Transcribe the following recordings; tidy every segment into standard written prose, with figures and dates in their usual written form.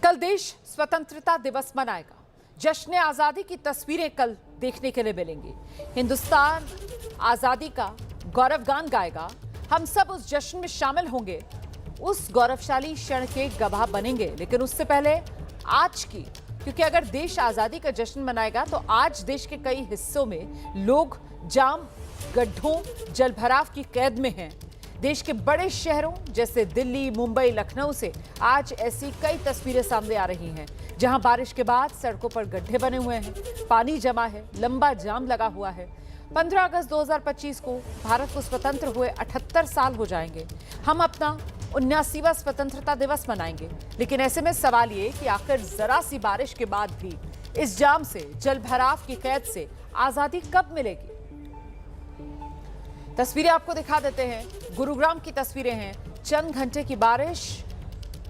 कल देश स्वतंत्रता दिवस मनाएगा। जश्न आजादी की तस्वीरें कल देखने के लिए मिलेंगी। हिंदुस्तान आजादी का गौरवगान गाएगा। हम सब उस जश्न में शामिल होंगे, उस गौरवशाली क्षण के गवाह बनेंगे। लेकिन उससे पहले आज की, क्योंकि अगर देश आजादी का जश्न मनाएगा तो आज देश के कई हिस्सों में लोग जाम, गड्ढों, जलभराव की कैद में हैं। देश के बड़े शहरों जैसे दिल्ली, मुंबई, लखनऊ से आज ऐसी कई तस्वीरें सामने आ रही हैं जहां बारिश के बाद सड़कों पर गड्ढे बने हुए हैं, पानी जमा है, लंबा जाम लगा हुआ है। 15 अगस्त 2025 को भारत को स्वतंत्र हुए 78 साल हो जाएंगे। हम अपना 79वां स्वतंत्रता दिवस मनाएंगे। लेकिन ऐसे में सवाल ये कि आखिर जरा सी बारिश के बाद भी इस जाम से, जलभराव की कैद से आजादी कब मिलेगी? तस्वीरें आपको दिखा देते हैं। गुरुग्राम की तस्वीरें हैं। चंद घंटे की बारिश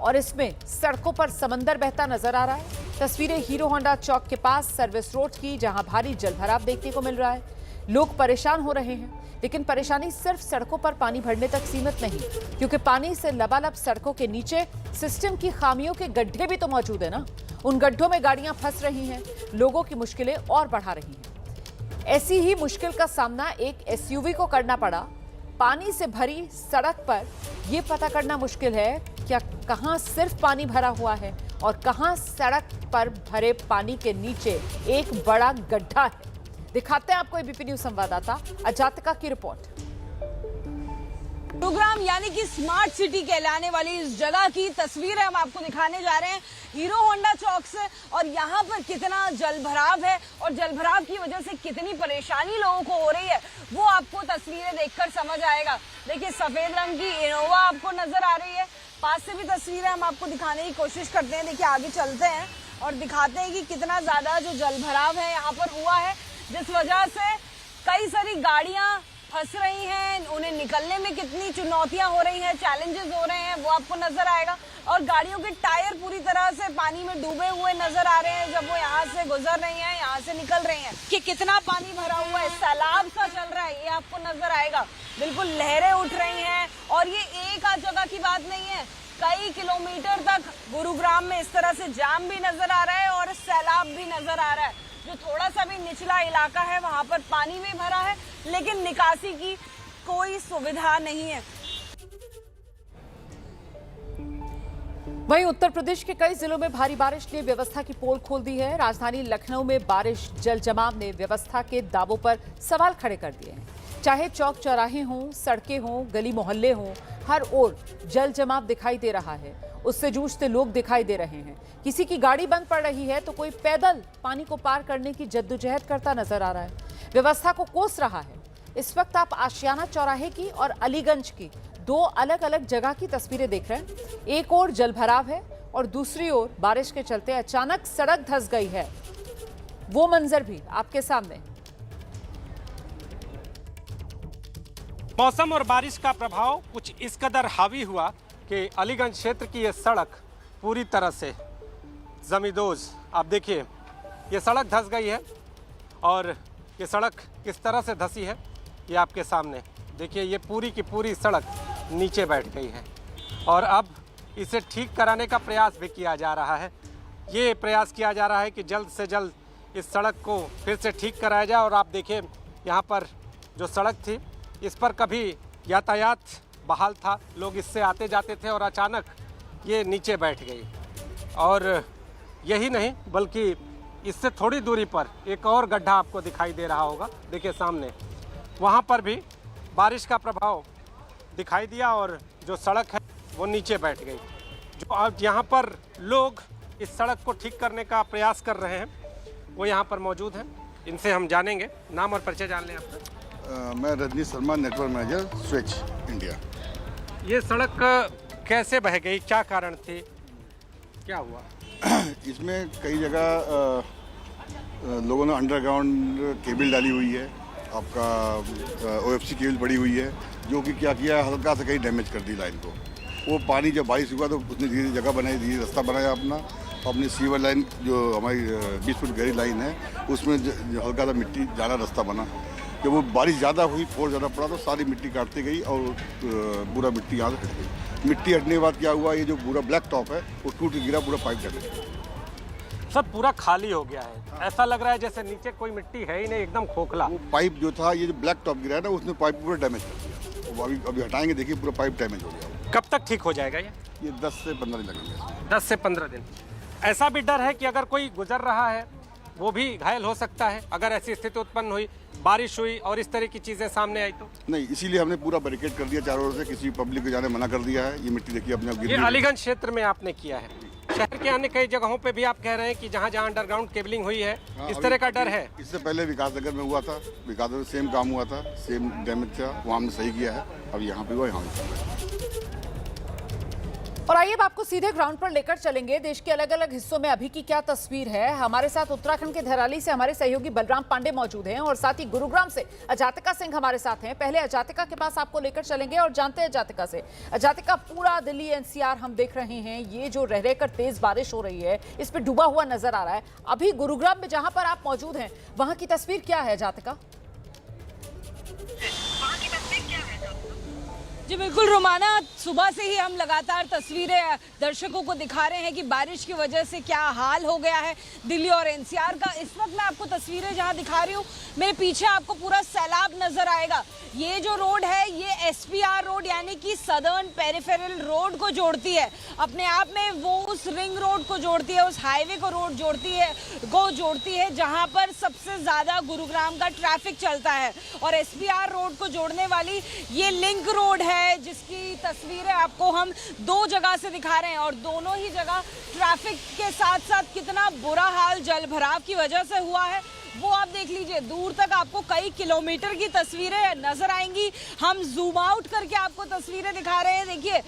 और इसमें सड़कों पर समंदर बहता नजर आ रहा है। तस्वीरें हीरो होंडा चौक के पास सर्विस रोड की, जहां भारी जलभराव देखने को मिल रहा है। लोग परेशान हो रहे हैं, लेकिन परेशानी सिर्फ सड़कों पर पानी भरने तक सीमित नहीं, क्योंकि पानी से लबालब सड़कों के नीचे सिस्टम की खामियों के गड्ढे भी तो मौजूद है ना। उन गड्ढों में गाड़ियां फंस रही हैं, लोगों की मुश्किलें और बढ़ा रही हैं। ऐसी ही मुश्किल का सामना एक एसयूवी को करना पड़ा। पानी से भरी सड़क पर यह पता करना मुश्किल है क्या कहां सिर्फ पानी भरा हुआ है और कहां सड़क पर भरे पानी के नीचे एक बड़ा गड्ढा है। दिखाते हैं आपको एबीपी न्यूज संवाददाता अजातिका की रिपोर्ट। गुरुग्राम यानी कि स्मार्ट सिटी कहलाने वाली इस जगह की तस्वीर हम आपको दिखाने जा रहे हैं हीरो होंडा चौक से। और यहाँ पर कितना जलभराव है और जलभराव की वजह से कितनी परेशानी लोगों को हो रही है, वो आपको तस्वीरें देखकर समझ आएगा। देखिए, सफेद रंग की इनोवा आपको नजर आ रही है। पास से भी तस्वीरें हम आपको दिखाने की कोशिश करते हैं। देखिए, आगे चलते हैं और दिखाते हैं कि कितना ज्यादा जो जलभराव है यहाँ पर हुआ है, जिस वजह से कई सारी गाड़ियां फंस रही हैं। उन्हें निकलने में कितनी चुनौतियां हो रही हैं, चैलेंजेस हो रहे हैं, वो आपको नजर आएगा। और गाड़ियों के टायर पूरी तरह से पानी में डूबे हुए नजर आ रहे हैं जब वो यहाँ से गुजर रही हैं, यहाँ से निकल रही हैं। कि कितना पानी भरा हुआ है, सैलाब सा चल रहा है, ये आपको नजर आएगा। बिल्कुल लहरें उठ रही हैं। और ये एक आध जगह की बात नहीं है, कई किलोमीटर तक गुरुग्राम में इस तरह से जाम भी नजर आ रहा है और सैलाब भी नजर आ रहा है। जो थोड़ा सा भी निचला इलाका है वहां पर पानी भी भरा है, लेकिन निकासी की कोई सुविधा नहीं है। वहीं उत्तर प्रदेश के कई जिलों में भारी बारिश ने व्यवस्था की पोल खोल दी है। राजधानी लखनऊ में बारिश, जल जमाव ने व्यवस्था के दावों पर सवाल खड़े कर दिए हैं। चाहे चौक चौराहे हों, सड़कें हों, गली मोहल्ले हों, हर ओर जल जमाव दिखाई दे रहा है। उससे जूझते लोग दिखाई दे रहे हैं। किसी की गाड़ी बंद पड़ रही है तो कोई पैदल पानी को पार करने की जद्दोजहद करता नजर आ रहा है, व्यवस्था को कोस रहा है। इस वक्त आप आशियाना चौराहे की और अलीगंज की दो अलग अलग जगह की तस्वीरें देख रहे हैं। एक ओर जलभराव है और दूसरी ओर बारिश के चलते अचानक सड़क धंस गई है। वो मंजर भी आपके सामने। मौसम और बारिश का प्रभाव कुछ इस कदर हावी हुआ कि अलीगंज क्षेत्र की ये सड़क पूरी तरह से जमींदोज। आप देखिए, ये सड़क धंस गई है और ये सड़क किस तरह से धंसी है ये आपके सामने देखिए। ये पूरी की पूरी सड़क नीचे बैठ गई है और अब इसे ठीक कराने का प्रयास भी किया जा रहा है। ये प्रयास किया जा रहा है कि जल्द से जल्द इस सड़क को फिर से ठीक कराया जाए। और आप देखिए, यहाँ पर जो सड़क थी इस पर कभी यातायात बहाल था, लोग इससे आते जाते थे और अचानक ये नीचे बैठ गई। और यही नहीं बल्कि इससे थोड़ी दूरी पर एक और गड्ढा आपको दिखाई दे रहा होगा। देखिए सामने, वहाँ पर भी बारिश का प्रभाव दिखाई दिया और जो सड़क है वो नीचे बैठ गई। जो अब यहाँ पर लोग इस सड़क को ठीक करने का प्रयास कर रहे हैं वो यहाँ पर मौजूद हैं। इनसे हम जानेंगे। नाम और परिचय जान लें आपका। मैं Rajni Sharma, network manager switch India. ये सड़क कैसे बह गई, क्या कारण थे, क्या हुआ? इसमें कई जगह लोगों ने अंडरग्राउंड केबल डाली हुई है, आपका ओएफसी केबल पड़ी हुई है, जो कि क्या किया, हल्का सा कहीं डैमेज कर दी लाइन को। वो पानी जब बारिश हुआ तो उसने धीरे जगह बनाई, धीरे रास्ता बनाया अपनी सीवर लाइन, जो हमारी 20 फुट गहरी लाइन है, उसमें हल्का सा मिट्टी ज़्यादा रास्ता बना। जब वो बारिश ज़्यादा हुई, फोर्स ज़्यादा पड़ा तो सारी मिट्टी काटती गई और पूरा मिट्टी यहाँ से हट गई। मिट्टी हटने के बाद क्या हुआ, ये जो पूरा ब्लैक टॉप है वो टूट के गिरा, पूरा पाइप डैमेज। सब पूरा खाली हो गया है, ऐसा लग रहा है जैसे नीचे कोई मिट्टी है ही नहीं, एकदम खोखला। वो पाइप जो था, ये जो ब्लैक टॉप गिरा है ना, उसने पाइप पूरा डैमेज कर दिया। वो अभी हटाएंगे, देखिए पूरा पाइप डैमेज हो गया। कब तक ठीक हो जाएगा ये 10 से 15 दिन लगेंगे। 10 से 15 दिन। ऐसा भी डर है कि अगर कोई गुजर रहा है वो भी घायल हो सकता है अगर ऐसी स्थिति उत्पन्न हुई, बारिश हुई और इस तरह की चीजें सामने आई तो? नहीं, इसीलिए हमने पूरा बैरिकेड कर दिया चारों ओर से, किसी पब्लिक को जाने मना कर दिया है। ये मिट्टी देखिए अपने आप गिर ये रही है। अलीगंज क्षेत्र में आपने किया है, शहर के अन्य कई जगहों पे भी आप कह रहे हैं कि जहां जहां अंडरग्राउंड केबलिंग हुई है, हाँ, इस तरह का डर है? इससे पहले विकासनगर में हुआ था, विकासनगर में सेम काम हुआ था, सेम डैमेज था, वहाँ हमने सही किया है। अब यहाँ पे हुआ, यहाँ भी कर रहे हैं। और आइए अब आपको सीधे ग्राउंड पर लेकर चलेंगे। देश के अलग अलग हिस्सों में अभी की क्या तस्वीर है। हमारे साथ उत्तराखंड के धराली से हमारे सहयोगी बलराम पांडे मौजूद हैं और साथ ही गुरुग्राम से अजातिका सिंह हमारे साथ हैं। पहले अजातिका के पास आपको लेकर चलेंगे और जानते हैं अजातिका से। अजातिका, पूरा दिल्ली एनसीआर हम देख रहे हैं, ये जो रह रहकर तेज बारिश हो रही है इस पर डूबा हुआ नजर आ रहा है। अभी गुरुग्राम में जहां पर आप मौजूद हैं वहां की तस्वीर क्या है अजातिका? जी बिल्कुल रोमाना, सुबह से ही हम लगातार तस्वीरें दर्शकों को दिखा रहे हैं कि बारिश की वजह से क्या हाल हो गया है दिल्ली और एनसीआर का। इस वक्त मैं आपको तस्वीरें जहां दिखा रही हूँ, मेरे पीछे आपको पूरा सैलाब नजर आएगा। ये जो रोड है ये एसपीआर रोड यानी कि सदर्न पेरिफेरल रोड को जोड़ती है, अपने आप में वो उस रिंग रोड को जोड़ती है, उस हाईवे को जोड़ती है जहां पर सबसे ज्यादा गुरुग्राम का ट्रैफिक चलता है। और एसपीआर रोड को जोड़ने वाली ये लिंक रोड है जिसकी तस्वीरें आपको हम दो जगह से दिखा रहे हैं और दोनों ही जगह ट्रैफिक के साथ साथ कितना बुरा हाल जल भराव की वजह से हुआ है वो आप देख लीजिए। दूर तक आपको कई किलोमीटर की तस्वीरें नजर आएंगी। हम जूम आउट करके आपको तस्वीरें दिखा रहे हैं। देखिए,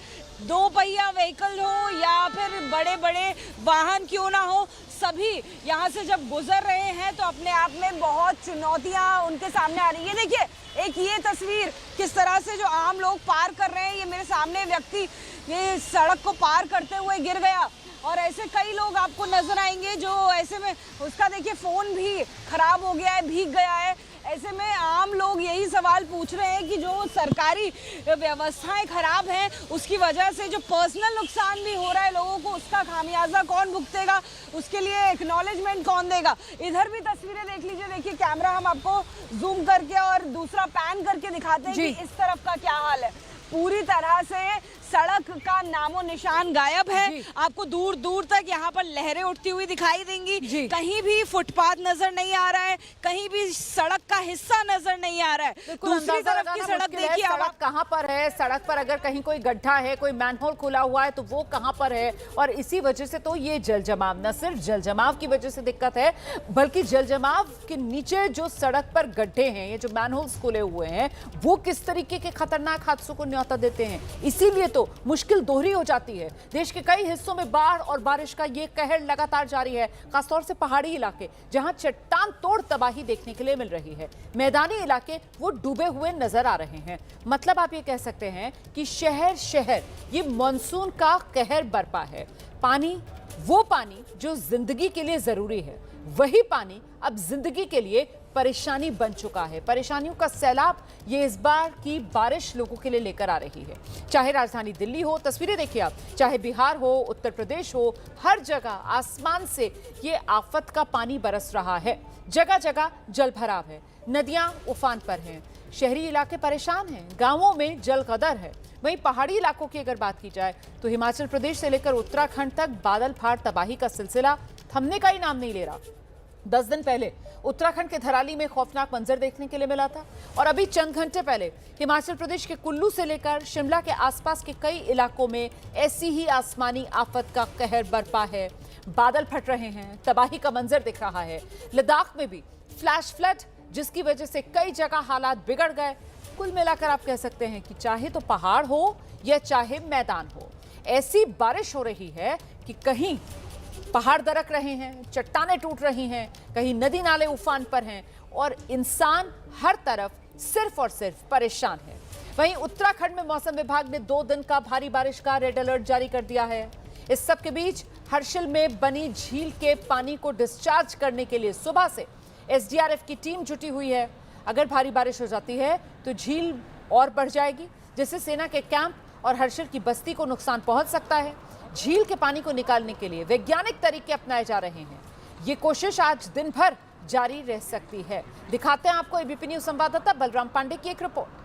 दो पहिया व्हीकल हो या फिर बड़े बड़े वाहन क्यों ना हो, सभी यहाँ से जब गुजर रहे हैं तो अपने आप में बहुत चुनौतियां उनके सामने आ रही है। देखिए एक ये तस्वीर किस तरह से जो आम लोग पार कर रहे हैं, ये मेरे सामने व्यक्ति ये सड़क को पार करते हुए गिर गया और ऐसे कई लोग आपको नजर आएंगे जो ऐसे में उसका देखिए फोन भी खराब हो गया है, भीग गया है। ऐसे में आम लोग यही सवाल पूछ रहे हैं कि जो सरकारी व्यवस्थाएं खराब हैं उसकी वजह से जो पर्सनल नुकसान भी हो रहा है लोगों को, उसका खामियाजा कौन भुगतेगा, उसके लिए एक्नॉलेजमेंट कौन देगा। इधर भी तस्वीरें देख लीजिए। देखिए कैमरा हम आपको जूम करके और दूसरा पैन करके दिखाते हैं कि इस तरफ का क्या हाल है। पूरी तरह से सड़क का नामो निशान गायब है। आपको दूर दूर तक यहाँ पर लहरें उठती हुई दिखाई देंगी। कहीं भी फुटपाथ नजर नहीं आ रहा है, कहीं भी सड़क का हिस्सा नजर नहीं आ रहा है। दूसरी तरफ की सड़क देखिए, सड़क कहाँ पर है, सड़क पर अगर कहीं कोई गड्ढा है, कोई मैनहोल खुला हुआ है तो वो कहाँ पर है। और इसी वजह से तो ये जल जमाव, न सिर्फ जल जमाव की वजह से दिक्कत है बल्कि जल जमाव के नीचे जो सड़क पर गड्ढे हैं, ये जो मैनहोल्स खुले हुए हैं, वो किस तरीके के खतरनाक हादसों को न्योता देते हैं। इसीलिए तो मुश्किल दोहरी हो जाती है। देश के कई हिस्सों में बाढ़ और बारिश का ये कहर लगातार जारी है, खासतौर से पहाड़ी इलाके जहां चट्टान तोड़ तबाही देखने के लिए मिल रही है। मैदानी इलाके वो डूबे हुए नजर आ रहे हैं। मतलब आप ये कह सकते हैं कि शहर शहर ये मानसून का कहर बरपा है। पानी, वो पानी जो जिंदगी के लिए जरूरी है, वही पानी अब जिंदगी के लिए परेशानी बन चुका है। परेशानियों का सैलाब ये इस बार की बारिश लोगों के लिए लेकर आ रही है। चाहे राजधानी दिल्ली हो, तस्वीरें देखिए आप, चाहे बिहार हो, उत्तर प्रदेश हो, हर जगह आसमान से ये आफत का पानी बरस रहा है। जगह जगह जल भराव है, नदियां उफान पर हैं, शहरी इलाके परेशान हैं, गांवों में जल कदर है। वहीं पहाड़ी इलाकों की अगर बात की जाए तो हिमाचल प्रदेश से लेकर उत्तराखंड तक बादल फाड़ तबाही का सिलसिला थमने का ही नाम नहीं ले रहा। 10 दिन पहले उत्तराखंड के धराली में खौफनाक मंजर देखने के लिए मिला था और अभी चंद घंटे पहले हिमाचल प्रदेश के कुल्लू से लेकर शिमला के आसपास के कई इलाकों में ऐसी ही आसमानी आफत का कहर बरपा है। बादल फट रहे हैं, तबाही का मंजर दिख रहा है। लद्दाख में भी फ्लैश फ्लड, जिसकी वजह से कई जगह हालात बिगड़ गए। कुल मिलाकर आप कह सकते हैं कि चाहे तो पहाड़ हो या चाहे मैदान हो, ऐसी बारिश हो रही है कि कहीं पहाड़ दरक रहे हैं, चट्टानें टूट रही हैं, कहीं नदी नाले उफान पर हैं और इंसान हर तरफ सिर्फ और सिर्फ परेशान है। वहीं उत्तराखंड में मौसम विभाग ने 2 दिन का भारी बारिश का रेड अलर्ट जारी कर दिया है। इस सब के बीच हर्षिल में बनी झील के पानी को डिस्चार्ज करने के लिए सुबह से एसडीआरएफ की टीम जुटी हुई है। अगर भारी बारिश हो जाती है तो झील और बढ़ जाएगी, जिससे सेना के कैंप और हर्षिल की बस्ती को नुकसान पहुंच सकता है। झील के पानी को निकालने के लिए वैज्ञानिक तरीके अपनाए जा रहे हैं। ये कोशिश आज दिन भर जारी रह सकती है। दिखाते हैं आपको एबीपी न्यूज संवाददाता बलराम पांडे की एक रिपोर्ट।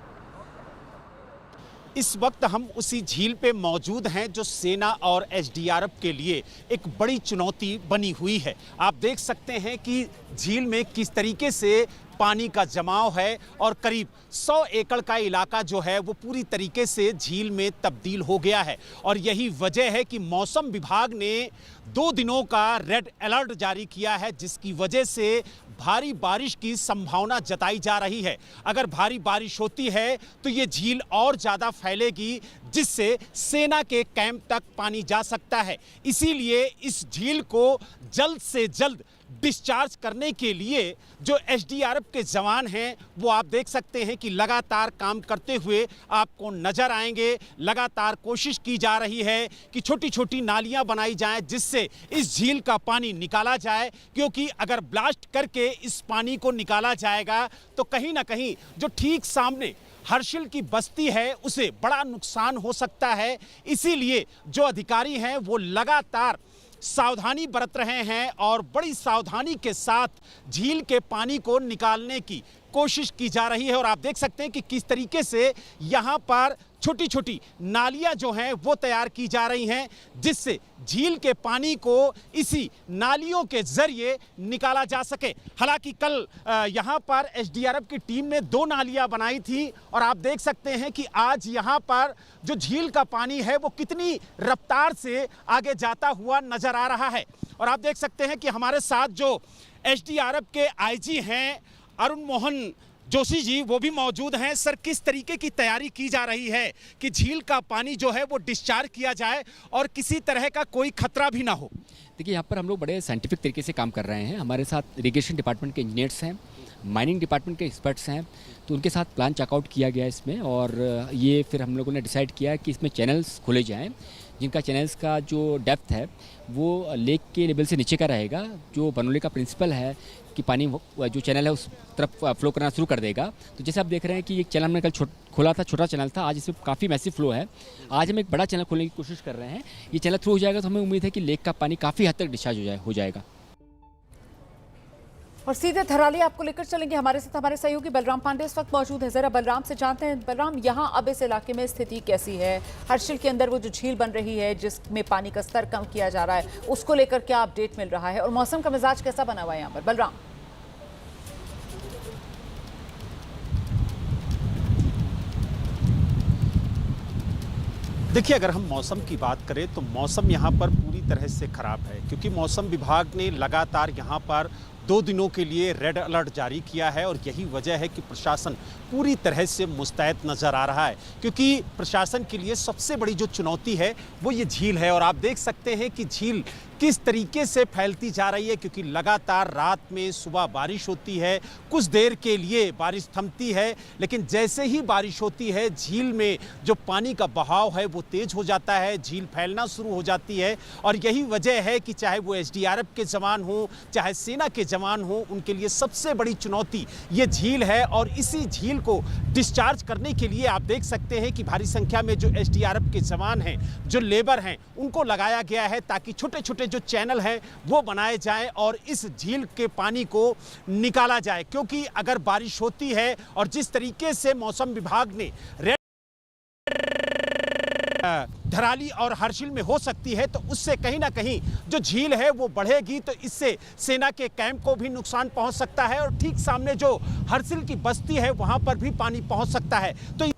इस वक्त हम उसी झील पे मौजूद हैं जो सेना और एसडीआरएफ के लिए एक बड़ी चुनौती बनी हुई है। आप देख सकते हैं कि झील में किस तरीके से पानी का जमाव है और करीब 100 एकड़ का इलाका जो है वो पूरी तरीके से झील में तब्दील हो गया है। और यही वजह है कि मौसम विभाग ने 2 दिनों का रेड अलर्ट जारी किया है, जिसकी वजह से भारी बारिश की संभावना जताई जा रही है। अगर भारी बारिश होती है तो ये झील और ज़्यादा फैलेगी, जिससे सेना के कैंप तक पानी जा सकता है। इसीलिए इस झील को जल्द से जल्द डिस्चार्ज करने के लिए जो एसडीआरएफ के जवान हैं वो आप देख सकते हैं कि लगातार काम करते हुए आपको नजर आएंगे। लगातार कोशिश की जा रही है कि छोटी छोटी नालियां बनाई जाएं जिससे इस झील का पानी निकाला जाए, क्योंकि अगर ब्लास्ट करके इस पानी को निकाला जाएगा तो कहीं ना कहीं जो ठीक सामने हर्षिल की बस्ती है उसे बड़ा नुकसान हो सकता है। इसीलिए जो अधिकारी हैं वो लगातार सावधानी बरत रहे हैं और बड़ी सावधानी के साथ झील के पानी को निकालने की कोशिश की जा रही है। और आप देख सकते हैं कि किस तरीके से यहाँ पर छोटी छोटी नालियाँ जो हैं वो तैयार की जा रही हैं, जिससे झील के पानी को इसी नालियों के जरिए निकाला जा सके। हालांकि कल यहाँ पर एसडीआरएफ की टीम ने 2 नालियाँ बनाई थी और आप देख सकते हैं कि आज यहाँ पर जो झील का पानी है वो कितनी रफ्तार से आगे जाता हुआ नजर आ रहा है। और आप देख सकते हैं कि हमारे साथ जो एसडीआरएफ के आईजी हैं अरुण मोहन जोशी जी वो भी मौजूद हैं। सर, किस तरीके की तैयारी की जा रही है कि झील का पानी जो है वो डिस्चार्ज किया जाए और किसी तरह का कोई खतरा भी ना हो? देखिए, यहाँ पर हम लोग बड़े साइंटिफिक तरीके से काम कर रहे हैं। हमारे साथ इरिगेशन डिपार्टमेंट के इंजीनियर्स हैं, माइनिंग डिपार्टमेंट के एक्सपर्ट्स हैं, तो उनके साथ प्लान चेकआउट किया गया इसमें। और ये फिर हम लोगों ने डिसाइड किया कि इसमें चैनल्स खोले जाएँ, जिनका चैनल्स का जो डेप्थ है वो लेक के लेवल से नीचे का रहेगा। जो बनोली का प्रिंसिपल है कि पानी जो चैनल है उस तरफ फ्लो करना शुरू कर देगा। तो जैसे आप देख रहे हैं कि एक चैनल हमने कल खोला था, छोटा चैनल था, आज इसमें काफ़ी मैसिव फ्लो है। आज हम एक बड़ा चैनल खोलने की कोशिश कर रहे हैं। ये चैनल थ्रू हो जाएगा तो हमें उम्मीद है कि लेक का पानी काफ़ी हद तक डिस्चार्ज हो जाएगा। और सीधे थराली आपको लेकर चलेंगे। हमारे साथ हमारे सहयोगी बलराम पांडे इस वक्त मौजूद है। जरा बलराम से जानते हैं, बलराम यहाँ अब इस इलाके में स्थिति कैसी है? हर्षिल के अंदर वो जो झील बन रही है जिसमें पानी का स्तर कम किया जा रहा है, उसको लेकर क्या अपडेट मिल रहा है और मौसम का मिजाज कैसा बना हुआ है यहाँ पर? बलराम। देखिए, अगर हम मौसम की बात करें तो मौसम यहाँ पर पूरी तरह से खराब है, क्योंकि मौसम विभाग ने लगातार यहाँ पर 2 दिनों के लिए रेड अलर्ट जारी किया है। और यही वजह है कि प्रशासन पूरी तरह से मुस्तैद नज़र आ रहा है, क्योंकि प्रशासन के लिए सबसे बड़ी जो चुनौती है वो ये झील है। और आप देख सकते हैं कि झील किस तरीके से फैलती जा रही है, क्योंकि लगातार रात में सुबह बारिश होती है, कुछ देर के लिए बारिश थमती है, लेकिन जैसे ही बारिश होती है झील में जो पानी का बहाव है वो तेज हो जाता है, झील फैलना शुरू हो जाती है। और यही वजह है कि चाहे वो एसडीआरएफ के जवान हों, चाहे सेना के जवान हों, उनके लिए सबसे बड़ी चुनौती ये झील है। और इसी झील को डिस्चार्ज करने के लिए आप देख सकते हैं कि भारी संख्या में जो एसडीआरएफ के जवान हैं, जो लेबर हैं, उनको लगाया गया है ताकि छोटे छोटे जो चैनल है वो बनाए जाएं और इस झील के पानी को निकाला जाए। क्योंकि अगर बारिश होती है और जिस तरीके से मौसम विभाग ने धराली और हर्षिल में हो सकती है, तो उससे कहीं ना कहीं जो झील है वो बढ़ेगी, तो इससे सेना के कैंप को भी नुकसान पहुंच सकता है। और ठीक सामने जो हर्षिल की बस्ती है वहां पर भी पानी पहुंच सकता है। तो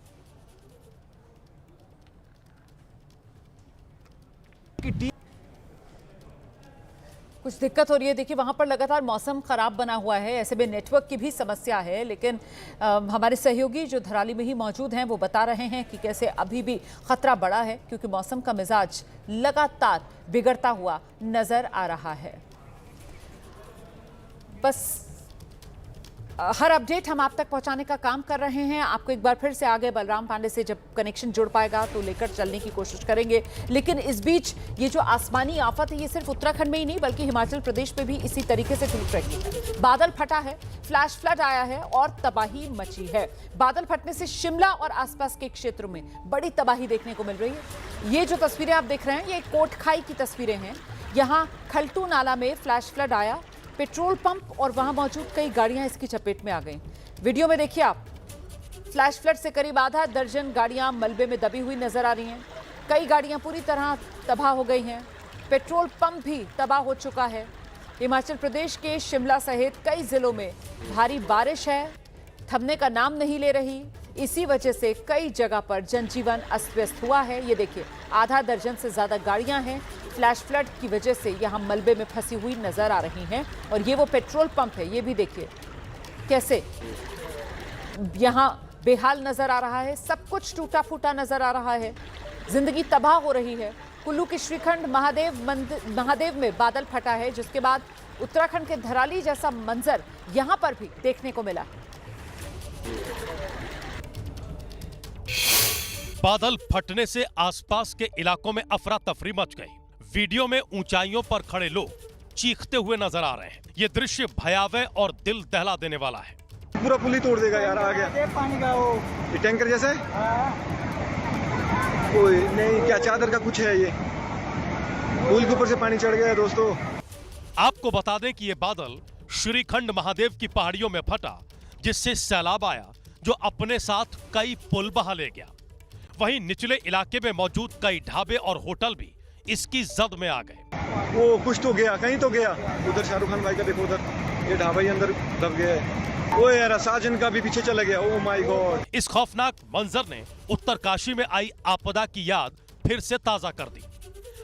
कुछ दिक्कत हो रही है। देखिए, वहाँ पर लगातार मौसम खराब बना हुआ है, ऐसे में नेटवर्क की भी समस्या है। लेकिन हमारे सहयोगी जो धराली में ही मौजूद हैं वो बता रहे हैं कि कैसे अभी भी खतरा बढ़ा है, क्योंकि मौसम का मिजाज लगातार बिगड़ता हुआ नजर आ रहा है। बस हर अपडेट हम आप तक पहुंचाने का काम कर रहे हैं। आपको एक बार फिर से आगे बलराम पांडे से जब कनेक्शन जुड़ पाएगा तो लेकर चलने की कोशिश करेंगे। लेकिन इस बीच ये जो आसमानी आफत है ये सिर्फ उत्तराखंड में ही नहीं बल्कि हिमाचल प्रदेश में भी इसी तरीके से टूट रही है। बादल फटा है, फ्लैश फ्लड आया है और तबाही मची है। बादल फटने से शिमला और आसपास के क्षेत्रों में बड़ी तबाही देखने को मिल रही है। ये जो तस्वीरें आप देख रहे हैं ये कोटखाई की तस्वीरें हैं। यहाँ खलटू नाला में फ्लैश फ्लड आया, पेट्रोल पंप और वहां मौजूद कई गाड़ियां इसकी चपेट में आ गईं। वीडियो में देखिए आप, फ्लैश फ्लड से करीब आधा दर्जन गाड़ियां मलबे में दबी हुई नजर आ रही हैं। कई गाड़ियां पूरी तरह तबाह हो गई हैं। पेट्रोल पंप भी तबाह हो चुका है। हिमाचल प्रदेश के शिमला सहित कई जिलों में भारी बारिश है, थमने का नाम नहीं ले रही। इसी वजह से कई जगह पर जनजीवन अस्त व्यस्त हुआ है। ये देखिए, आधा दर्जन से ज्यादा गाड़ियां हैं फ्लैश फ्लड की वजह से यहां मलबे में फंसी हुई नजर आ रही हैं। और ये वो पेट्रोल पंप है, ये भी देखिए कैसे यहां बेहाल नजर आ रहा है। सब कुछ टूटा फूटा नजर आ रहा है, जिंदगी तबाह हो रही है। कुल्लू के श्रीखंड महादेव में बादल फटा है, जिसके बाद उत्तराखंड के धराली जैसा मंजर यहां पर भी देखने को मिला। बादल फटने से आसपास के इलाकों में अफरा तफरी मच गई। वीडियो में ऊंचाइयों पर खड़े लोग चीखते हुए नजर आ रहे हैं। ये दृश्य भयावह और दिल दहला देने वाला है। पूरा पुल ही तोड़ देगा यार, आ गया पानी का वो ये टैंकर जैसा कोई नहीं, क्या चादर का कुछ है, ये पुल के ऊपर से पानी चढ़ गया है दोस्तों। आपको बता दें कि ये बादल श्रीखंड महादेव की पहाड़ियों में फटा, जिससे सैलाब आया जो अपने साथ कई पुल बहा ले गया। वहीं निचले इलाके में मौजूद कई ढाबे और होटल भी इसकी जद में आ गए। वो कुछ तो गया, कहीं तो गया। उधर शाहरुख खान भाई का देखो, उधर ये ढाबा ही अंदर दब गया है। वो यार साजन का भी पीछे चला गया। Oh my God. इस खौफनाक मंजर ने उत्तरकाशी में आई आपदा की याद फिर से ताजा कर दी।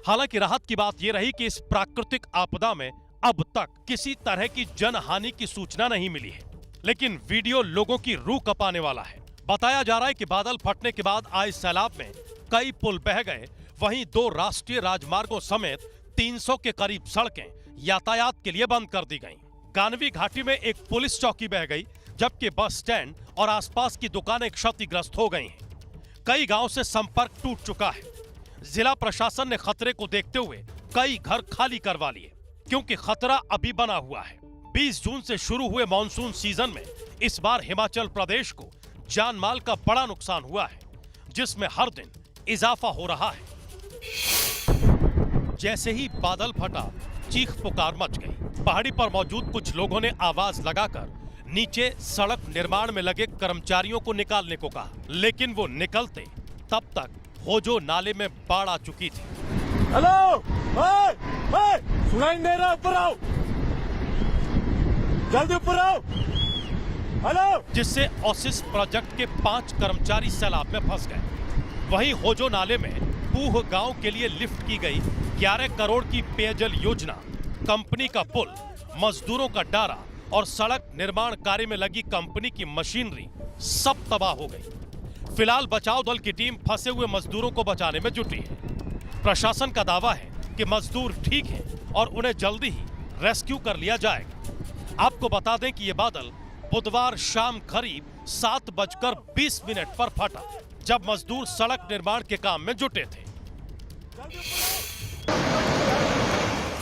हालांकि राहत की बात यह रही कि इस प्राकृतिक आपदा में अब तक किसी तरह की जनहानि की सूचना नहीं मिली है, लेकिन वीडियो लोगों की रूह कपाने वाला है। बताया जा रहा है कि बादल फटने के बाद आए सैलाब में कई पुल बह गए। वहीं 2 राष्ट्रीय राजमार्गों समेत 300 के करीब सड़कें यातायात के लिए बंद कर दी गईं। गानवी घाटी में एक पुलिस चौकी बह गई, जबकि बस स्टैंड और आसपास की दुकानें क्षतिग्रस्त हो गई हैं। कई गांव से संपर्क टूट चुका है। जिला प्रशासन ने खतरे को देखते हुए कई घर खाली करवा लिए, क्योंकि खतरा अभी बना हुआ है। 20 जून से शुरू हुए मॉनसून सीजन में इस बार हिमाचल प्रदेश को जान माल का बड़ा नुकसान हुआ है, जिसमें हर दिन इजाफा हो रहा है। जैसे ही बादल फटा, चीख पुकार मच गई। पहाड़ी पर मौजूद कुछ लोगों ने आवाज लगाकर नीचे सड़क निर्माण में लगे कर्मचारियों को निकालने को कहा, लेकिन वो निकलते तब तक होजो नाले में बाढ़ आ चुकी थी। हेलो, सुनाई नहीं दे रहा, ऊपर आओ, जल्दी ऊपर आओ। हेलो। जिससे ओसिस प्रोजेक्ट के 5 कर्मचारी सैलाब में फंस गए। वहीं होजो नाले में पूह गांव के लिए लिफ्ट की गई 11 करोड़ की पेयजल योजना, कंपनी का पुल, मजदूरों का डारा और सड़क निर्माण कार्य में लगी कंपनी की मशीनरी सब तबाह हो गई। फिलहाल बचाव दल की टीम फंसे हुए मजदूरों को बचाने में जुटी है। प्रशासन का दावा है कि मजदूर ठीक हैं और उन्हें जल्दी ही रेस्क्यू कर लिया जाएगा। आपको बता दें कि ये बादल बुधवार शाम करीब 7:20 पर फटा, जब मजदूर सड़क निर्माण के काम में जुटे थे।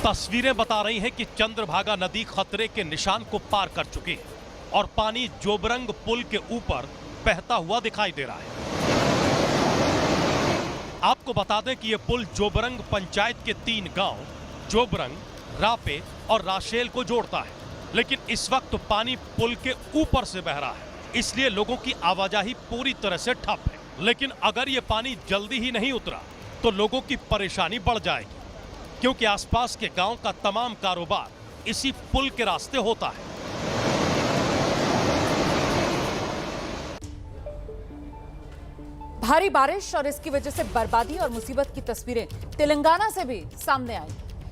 तस्वीरें बता रही हैं कि चंद्रभागा नदी खतरे के निशान को पार कर चुकी है और पानी जोबरंग पुल के ऊपर बहता हुआ दिखाई दे रहा है। आपको बता दें कि यह पुल जोबरंग पंचायत के 3 गांव जोबरंग, रापे और राशेल को जोड़ता है, लेकिन इस वक्त पानी पुल के ऊपर से बह रहा है, इसलिए लोगों की आवाजाही पूरी तरह से ठप है। लेकिन अगर ये पानी जल्दी ही नहीं उतरा तो लोगों की परेशानी बढ़ जाएगी, क्योंकि आसपास के गांव का तमाम कारोबार इसी पुल के रास्ते होता है। भारी बारिश और इसकी वजह से बर्बादी और मुसीबत की तस्वीरें तेलंगाना से भी सामने आई।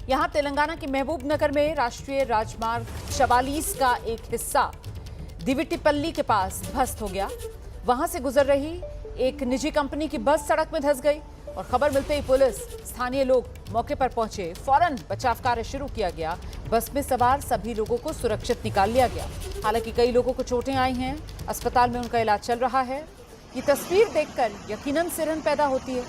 यहां तेलंगाना के महबूब नगर में राष्ट्रीय राजमार्ग 44 का एक हिस्सा दिविटिपल्ली के पास ध्वस्त हो गया। वहां से गुजर रही एक निजी कंपनी की बस सड़क में धंस गई। और खबर मिलते ही पुलिस, स्थानीय लोग मौके पर पहुंचे। फौरन बचाव कार्य शुरू किया गया। बस में सवार सभी लोगों को सुरक्षित निकाल लिया गया। हालांकि कई लोगों को चोटें आई हैं, अस्पताल में उनका इलाज चल रहा है। ये तस्वीर देखकर यकीनन सिरहन पैदा होती है।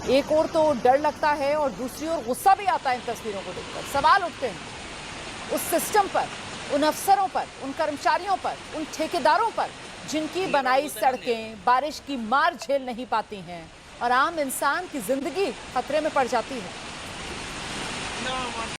एक ओर तो डर लगता है और दूसरी ओर गुस्सा भी आता है इन तस्वीरों को देखकर। सवाल उठते हैं उस सिस्टम पर, उन अफसरों पर, उन कर्मचारियों पर, उन ठेकेदारों पर जिनकी बनाई सड़कें बारिश की मार झेल नहीं पाती हैं और आम इंसान की जिंदगी खतरे में पड़ जाती है।